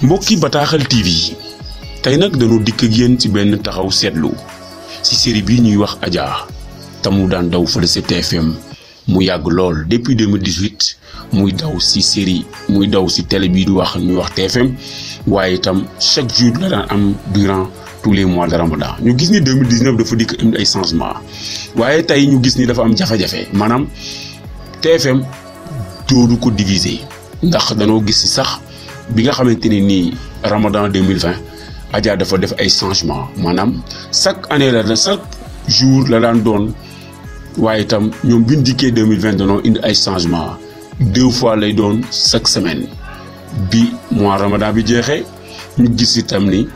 mbokki Bataaxal TV tey nag dañoo dikk ak yéen ci benn taxaw seetlu ci série bi ñuy wax Adja te mu daan daw fële ci TFM mu yàgg lool depuis 2018 muy daw ci série muy daw ci télé bii di wax ñuy wax TFM waaye itam chaque jour la daan am durant tous les mois de Ramadan ñu gis ni 2019 dafa dikk indi ay changement waaye tey ñu gis ni dafa am jafe-jafe maanaam TFM doodu ko diviser ndax danoo gis ci sax bi nga xamante ni nii Ramadan 2020 Adja dafa def ay changement maanaam chaque année la chaque jour la daan doon waaye itam ñoom bi ñu dikkee 2020 danoo indi ay changement 2 fois lay doon chaque semaine bi mois Ramadan bi jeexee ñu gis itam ni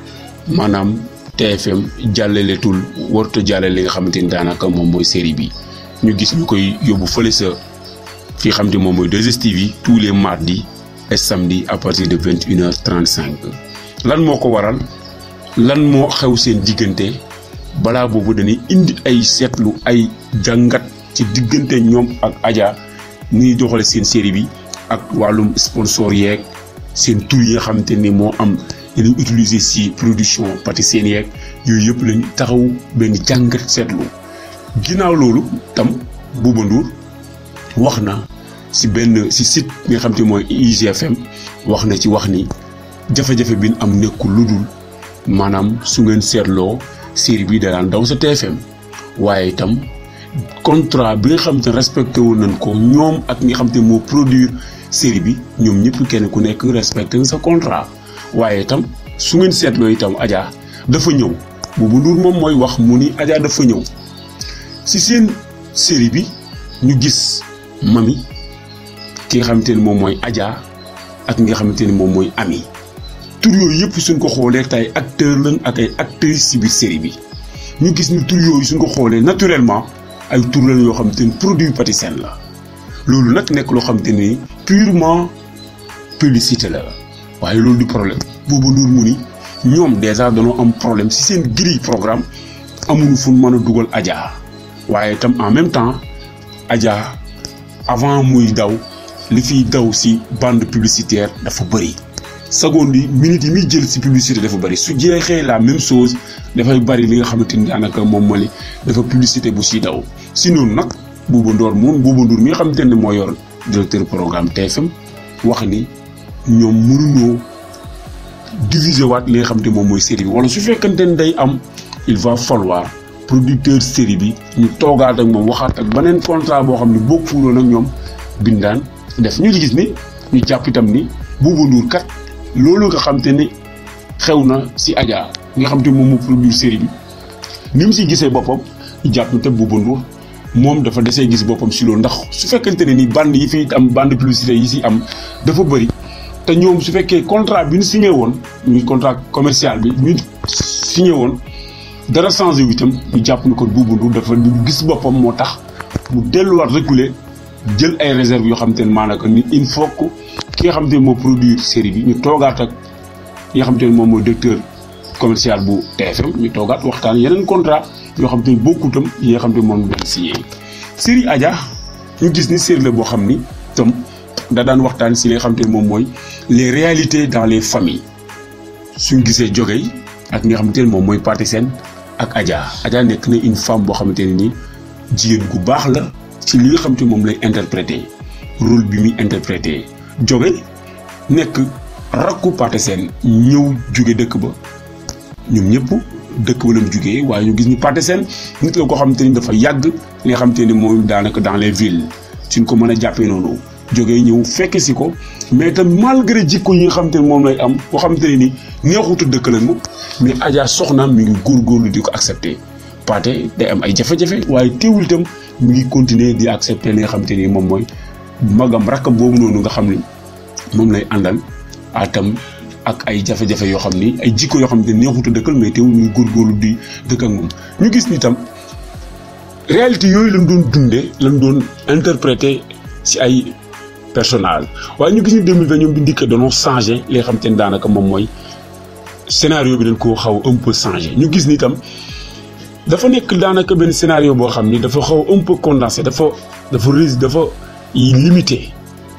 maanaam TFM jàllaleetul warut a jàllale li nga xamante ni daanaka moom mooy série bi ñu gis ñu koy yóbbu fële sa fi xam te moom mooy 2STV tous les mardis et samedi à partir de 21h35 lan moo ko waral lan moo xew seen diggante balaa boobu dañuy indi ay seetlu ay jàngat ci diggante ñoom ak Adja ni doxale seen série bi ak wàllum sponsor yeeg seen tur yi nga xamante ni moo am dañuy utiliser ci production pâtissier yeeg yooyu yëpp lañu taxaw benn jàngat seetlu ginnaaw loolu tam Bouba Ndour wax na ci benn ci site bi nga xam te mooy IGFM wax na ci wax ni jafe-jafe bi am nekkul lu dul maanaam su ngeen seetloo série bi da daan daw sa TFM waaye itam contrat bi nga xam te respecté woon nañ ko ñoom ak ñi nga xam te moo produire série bi ñoom ñëpp kenn ku nekk respecté sa contrat waaye itam su ngeen seetloo itam Adja dafa ñëw Bouba Ndour moom mooy wax mu ni Adja dafa ñëw ci seen série bi ñu gis Mami ki nga xamante ni moom mooy Adja ak nga xamante ni moom mooy Ami tur yooyu yëpp suñ ko xoolee tay acteur lañ ak ay actrices ci biir série bi ñu gis ni tur yooyu suñ ko xoolee naturellement ay tur lañ yoo xamante ni produit pâtissier la loolu nag nekk loo xamante ni purement publicité la waaye loolu du problème Bouba Ndour mu ni ñoom déjà dañoo am problème ci seen grille programme amuñu fu mën a dugal Adja waaye itam en même temps Adja avant muy daw li fiy daw ci bande publicitaire dafa bëri seconde yi minutes yi muy jël ci publicité dafa bëri su jeexee la même chose dafay bëri li nga xamante ni daanaka moom moo li dafa publicité bu ci daw si noonu nag Bouba Ndour mi nga xamante ne moo yor directeur programme TFM wax ni ñoom mënuñoo diviser waat li nga xamante moom mooy série bi wala su fekkante ne day am il va falloir producteur série bi ñu toogaat ak moom waxaat ak beneen contrat boo xam ne bokkuloon ak ñoom bindaan def ñu gis ni ñu jàpp itam ni Bouba Ndour kat loolu nga xam te ne xew na ci Adja nga xam te moom mu produire série bi ni mu ci gisee boppam ñu jàpp ni te Bouba Ndour moom dafa desee gis boppam ci loolu ndax su fekkente ne ni bande yi fi am bande publicité yi ci am dafa bëri te ñoom su fekkee contrat bi ñu signé woon muy contrat commercial bi ñu signé woon dara changé wu itam ñu jàpp ni ko Bouba Ndour dafa gis boppam moo tax mu delluwaat reculer jël ay réserve yoo xam te ne maanaam ni il faut que ki nga xam te ne moo produire série bi ñu toogaat ak ki nga xam te ne moom mooy directeur commercial bu TFM ñu toogaat waxtaan yeneen contrat yoo xam te ne bokkutam yi nga xam te ne moom lañ signé. série Adja ñu gis ni série la boo xam ni tam da daan waxtaan si li nga xam te ne moom mooy les réalités dans les familles suñ gisee Jogey ak nga xamante ne moom mooy Pathé Sène ak Adja nekk na une femme boo xamante ne nii jigéen gu baax la ci li nga xamante ne moom lay interpréter rôle bi muy interpréter Jogey nekk rakku Pathé Sène ñëw jóge dëkk ba ñoom ñëpp dëkk ba lañ jógee waaye ñu gis ni Pathé Sène nit la koo xamante ni dafa yàgg li nga xamante ne mooy daanaka dans les villes suñ ko mën a jàppee noonu Jogey ñëw fekk si ko mais itam malgré jikko yi nga xamante ne moom lay am boo xamante ne ni neexutu dëkk lañ moom mais Adja soxnaam mi ngi góorgóorlu di ko accepter Pathé day am ay jafe-jafe waaye teewul itam mi ngi continuer di accepter li nga xamante ni moom mooy magam rakkam boobu noonu nga xam ni moom lay àndal atam ak ay jafe-jafe yoo xam ni ay jikko yoo xam ne neexutu dëkkal mais teewul mi ngi góorgóorlu di dëkk ak moom ñu gis ni tam réalité yooyu lañ doon dundee lañ doon interpréter ci ay personnage waaye ñu gis ni 2020 ñoom bi ndikkee dañoo changé li nga xamante ni daanaka moom mooy scénario bi dañ koo xaw un peu changé ñu gis ni tam dafa nekk daanaka benn scénario boo xam ni dafa xaw un peu condensé dafa limité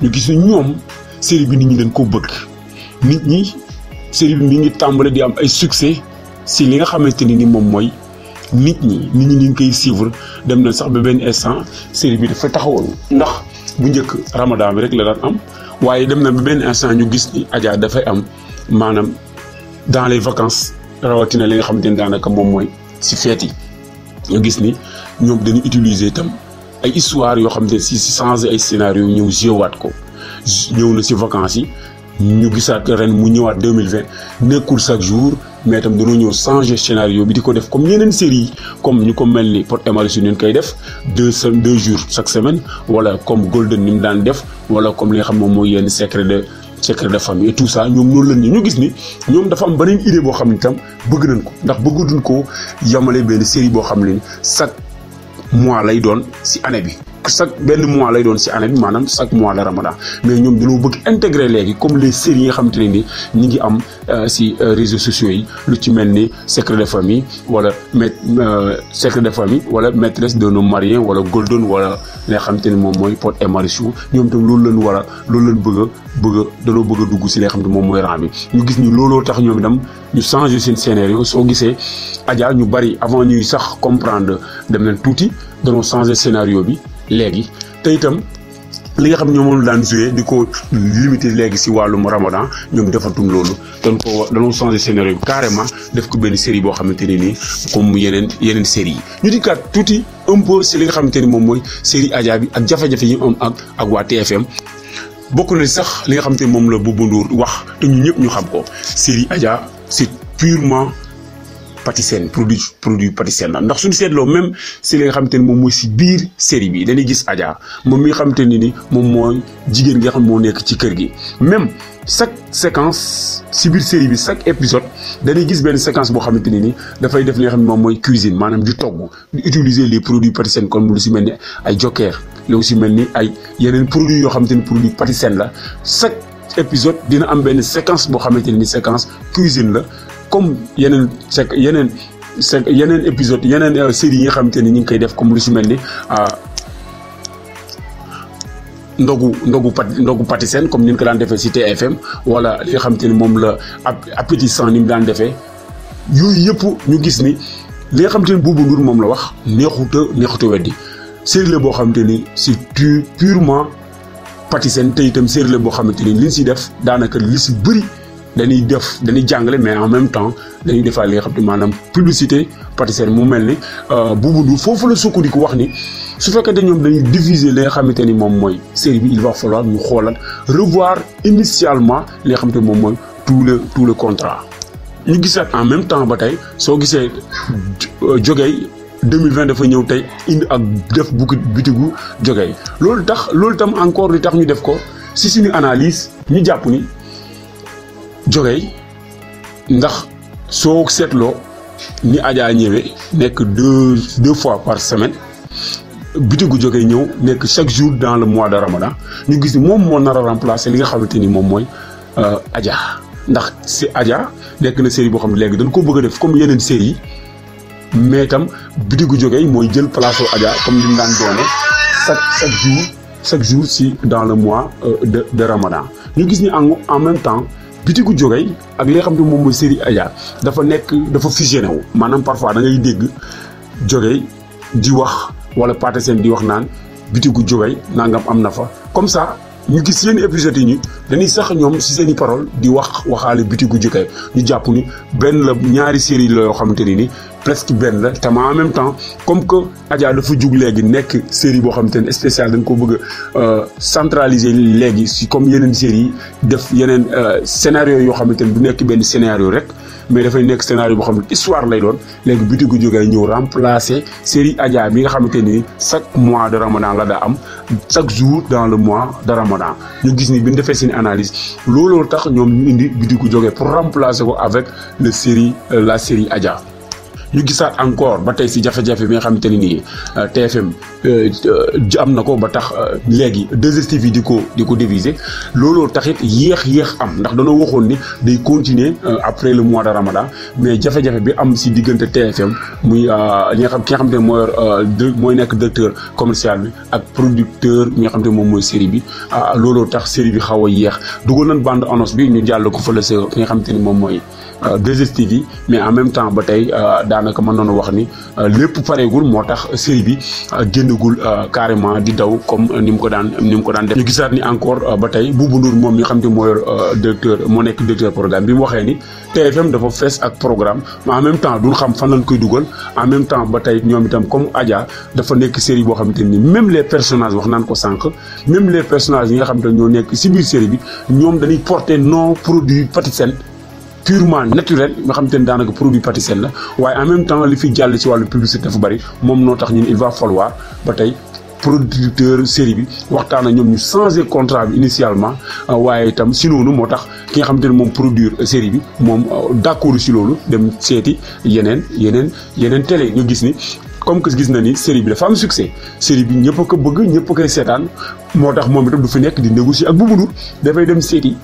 ñu gis ni ñoom série bi nit ñi dañ koo bëgg nit ñi série bi mi ngi tàmbale di am ay succès si li nga xamante ni moom mooy nit ñi ngi koy suivre dem na sax ba benn instant série bi dafa taxawoon ndax bu njëkk Ramadan bi rek la daan am waaye dem na ba benn instant ñu gis ni Adja dafay am maanaam dans les vacances rawatina li nga xamante ni daanaka moom mooy si fête yi ñu gis ni ñoom dañuy utiliser itam ay histoire yoo xamante ne si changer ay scénario ñëw jéewaat ko ñëw na si vacances yi ñu gisaat ren mu ñëwaat 2020 nekkul chaque jour mais itam dañoo ñëw changer scénario bi di ko def comme yeneen série yi comme ñu ko mel ni Pod et Marichou ñu koy def 2 jours chaque semaine wala comme Golden ni mu daan def wala comme li nga xam moom mooy yenn secret de famille et tout ça ñoom noonu lañ ñu gis ni ñoom dafa am beneen idée boo xam ne itam bëgg nañ ko ndax bëgguduñ ko yamale benn série boo xam ne chaque mois lay doon si année bi chaque benn mois lay doon si année bi maanaam chaque mois de Ramadan mais ñoom dañoo bëgg intégrer léegi comme les séries yi nga xamante ne ni ñi ngi am si réseaux sociaux yi lu ci mel ni secret de famille wala secret de famille wala maîtresse d'un homme marié wala Golden wala li nga xamante ni moom mooy Pod et Marichou ñoom tam loolu lañ dañoo bëgg a dugg si li nga xam ne moom mooy rang bi ñu gis ni looloo tax ñoom itam ñu changer seen scénario soo gisee Adja ñu bari avant ñuy sax comprendre dem nañ tuuti dañoo changer scénario bi léegi te itam li nga xam ñoom moom daan joué di ko limité léegi si wàllum Ramadan ñoom defatum loolu dañoo changé scénario bi carrément def ko benn série boo xamante ne nii comme yeneen série yi ñu di kat tuuti un peu si li nga xamante ni moom mooy série Adja bi ak jafe-jafe yi am ak waa TFM bokk na sax li nga xamante ni moom la Bouba Ndour wax te ñu ñëpp ñu xam ko série Adja c'est purement Patisen produit Patisen la ndax suñu seetloo même si li nga xamante ni moom mooy si biir série bi dañuy gis Adja moom mi nga xamante ni moom mooy jigéen gi nga xam moo nekk ci kër gi même chaque séquence si biir série bi chaque épisode dañuy gis benn séquence boo xamante ni dafay def li nga xam ne moom mooy cuisine maanaam di togg di utiliser les produits Patisen comme lu si mel ni ay Joker lu si mel ni ay yeneen produits yoo xamante ni produit Patisen la chaque épisode dina am benn séquence boo xamante ni séquence cuisine la comme yeneen épisode yeneen série yi nga xamante ni ñu ngi koy def comme lu si mel ni ndogu Patisen comme ni ñu ko daan defee si TFM wala li nga xamante ni moom la appétissant ni mu daan defee yooyu yëpp ñu gis ni li nga xamante ni Bouba Ndour moom la wax neexuta weddi série la boo xamante ni c'est purement Patisen te itam série la boo xamante ni liñ si def daanaka li si bëri dañuy jàngale mais en même temps dañuy defaat li nga xam ne maanaam publicité Patisen mu mel ni Bouba Ndour foofu la sukkandiku wax ni su fekkee ñoom dañuy diviser li nga xamante ni moom mooy série bi il va falloir ñu xoolal revoir initialement li nga xamante ni moom mooy tout le contrat. ñu gisaat en même temps ba tey soo gisee Jogey 2020 dafa ñëw tey indi ak def bitigu Jogey loolu tam encore li tax ñu def ko si suñu analyse ñu jàpp ni Jogey ndax soo seetloo ni Adja ñëwee nekk deux fois par semaine bitigu Jogey ñëw nekk chaque jour dans le mois de Ramadan ñu gis ni moom moo nar a remplacer li nga xamante ni moom mooy Adja ndax si Adja nekk na série boo xam ne léegi dañ ko bëgg a def comme yeneen série yi mais itam bitigu Jogey mooy jël place au Adja comme li mu daan doone chaque jour si dans le mois de Ramadan ñu gis ni en même temps bitigu Jogey ak li nga xam ne moom mooy série Adja dafa fusionné wu maanaam parfois da ngay dégg Jogey di wax wala Patisen di wax naan bitigu Jogey nangam am na fa comme ça ñu gis yenn épisodes yi dañuy sax ñoom si seen i parole di waxaale bitigu Jogey ñu jàpp ni benn la ñaari série la yoo xamante ni presque benn la te en même temps comme que Adja dafa jug léegi nekk série boo xamante ne spécial dañ ko bëgg a centraliser léegi si comme yeneen série yi def yeneen scénario yoo xamante ne du nekk benn scénario rek mais dafay nekk scénario boo xam ne histoire lay doon léegi bitigu Jogey ñëw remplacer série Adja bi nga xamante ni chaque mois de Ramadan la daa am chaque jour dans le mois de Ramadan ñu gis ni bi ñu defee seen analyse looloo tax ñoom ñu indi bitigu Jogey pour remplacer ko avec la série Adja. ñu gisaat encore ba tey si jafe-jafe bi nga xamante ne nii TFM am na ko ba tax léegi 2STV di ko diviser looloo taxit yéex am ndax dañoo waxoon ni day continuer après le mois de Ramadan mais jafe-jafe bi am si diggante TFM muy ki nga xamante ne mooy nekk directeur commercial bi ak producteur bi nga xamante ne moom mooy série bi looloo tax série bi xaw a yéex dugal nañ bande annonce bi ñu jàll ko fële sa ki nga xamante ni moom mooy 2STV mais en même temps ba tey daanaka mën nañu wax ni lépp pareegul moo tax série bi génnagul carrément di daw comme ni mu ko daan def. ñu gisaat ni encore ba tey Boubou Ndour moom mi nga xam te mooy moo nekk directeur programme bi mu waxee ni TFM dafa fees ak programme mais en même temps duñ xam fan lañ koy dugal en même temps ba tey ñoom itam comme Adja dafa nekk série boo xamante ni même les personnages wax naan ko sànq même les personnages yi nga xam te ñoo nekk si biir série bi ñoom dañuy porter non produit Patisen purement naturel nga xam te ne daanaka produit Patisen la waaye en même temps li fi jàll ci wàllu publicité dafa bari moom noo tax ñun il va falloir ba tey producteur série bi waxtaan ak ñoom ñu changer contrat bi initialement waaye itam si noonu moo tax ki nga xam te ne moom produire série bi moom d'accord si loolu dem seeti yeneen télé ñu gis ni comme que gis na ni série bi dafa am succès série bi ñëpp a ko bëgg ñëpp a koy seetaan moo tax moom itam du fi nekk di négocier ak Boubou Ndour dafay dem seeti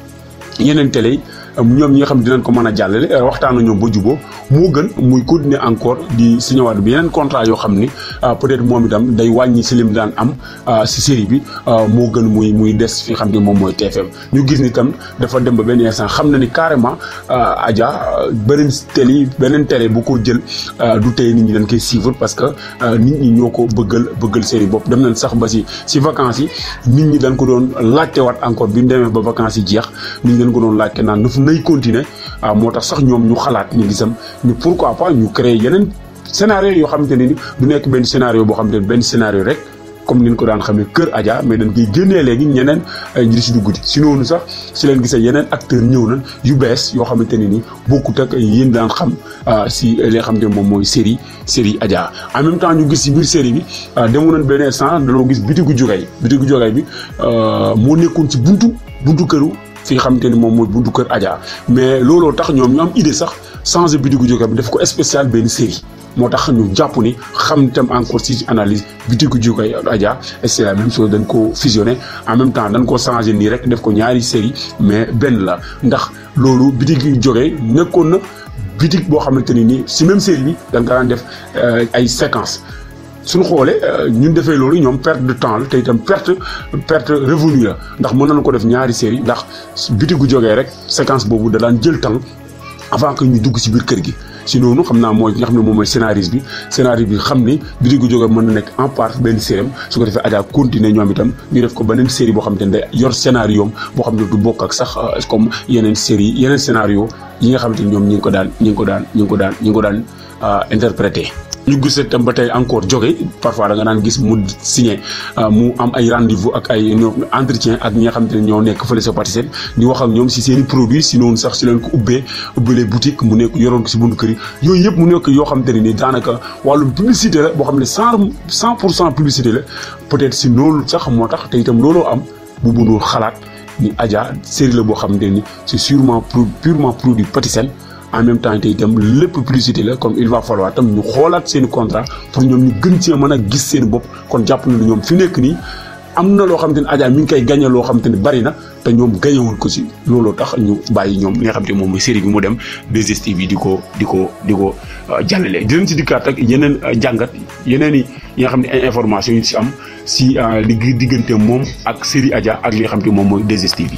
yeneen télé yi ñoom ñi nga xam dinañ ko mën a jàllale waxtaan ak ñoom ba juboo moo gën muy continuer encore di signé waat bi yeneen contrat yoo xam ni peut-être moom itam day wàññi si lim daan am si série bi moo gën muy des fi xam ne moom mooy TFM ñu gis ni tam dafa dem ba benn instant xam na ni carrément Adja beneen télé bu ko jël du tey nit ñi dañ koy suivre parce que nit ñi ñoo ko bëggal série bopp dem nañ sax ba si vacances yi nit ñi dañ ko doon laajte waat encore bi ñu demee ba vacances yi jeex nit ñi dañ ko doon laajte naan nay continuer moo tax sax ñoom ñu xalaat ñu gisam ñu pourquoi pas ñu créer yeneen scénario yoo xamante ne ni du nekk benn scénario boo xamante ne benn scénario rek comme ni ñu ko daan xamee Kër Adja mais dañ koy génnee léegi ñeneen ñi di si dugg si noonu sax si leen gisee yeneen acteurs ñëw na yu bees yoo xamante ne ni bokkut ak yéen daan xam si li nga xamante ne moom mooy série Adja en même temps ñu gis si biir série bi demoon nañ benn instant dañoo gis bitigu jogay bi moo nekkoon ci buntu këru fi nga xamante ni moom mooy buntu kër Adja mais looloo tax ñoom ñu am idée sax changer bitigu jóge bi def ko spécial benn série moo tax ñu jàpp ni xam itam encore si analyse bitigu jóge Adja et c'est la même chose dañ ko fusionné en même temps dañ ko changer nii rek def ko ñaari série mais benn la ndax loolu bitigu jóge nekkoon na bitig boo xamante ni nii si même série bi dañ ko daan def ay séquences suñu xoolee ñun defee loolu ñoom perte de temps la te itam perte revenu la ndax mën nañu ko def ñaari série ndax bitigu jógee rek séquence boobu da daan jël temps avant que ñu dugg ci biir kër gi si noonu xam naa mooy nga xam ne moom mooy scénariste bi xam ni bitigu jógee mën na nekk en part benn série su ko defee Adja continuer ñoom itam ñu def ko beneen série boo xam te ne day yor scénario boo xam ne du bokk ak sax comme yeneen scénario yi nga xamante ni ñoom ñi ngi ko daan interprété. ñu gis itam ba tey encore jóge parfois da nga daan gis mu signé mu am ay rendez-vous ak ay entretien ak ñi nga xamante ne ñoo nekk fële sa Patisen di wax ak ñoom si seen i produits si noonu sax si leen ko ubbilee boutique mu nekk yoroon ko si buntu kër yi yooyu yëpp mu nekk yoo xamante ne ni daanaka wàllum publicité la boo xam ne 100% publicité la peut-être si loolu sax moo tax te itam looloo am Boubou Ndour xalaat ni Adja série la boo xamante ni c'est sûrement purement produit Patisen en même temps te itam lépp publicité la comme il va falloir tam ñu xoolaat seen contrat pour ñoom ñu gën cee mën a gis seen bopp kon jàpp na ñoom fi nekk nii am na loo xamante ne Adja mi ngi koy gagné loo xamante ne bari na te ñoom gagnéwul ko si looloo tax ñu bàyyi ñoom li nga xamante ne moom mooy série bi mu dem 2STV di ko jàllale. di leen si dikkaat ak yeneen jàngat yeneen yi nga xam ne ay information yu si am si diggante moom ak série Adja ak li nga xamante ne moom mooy 2STV.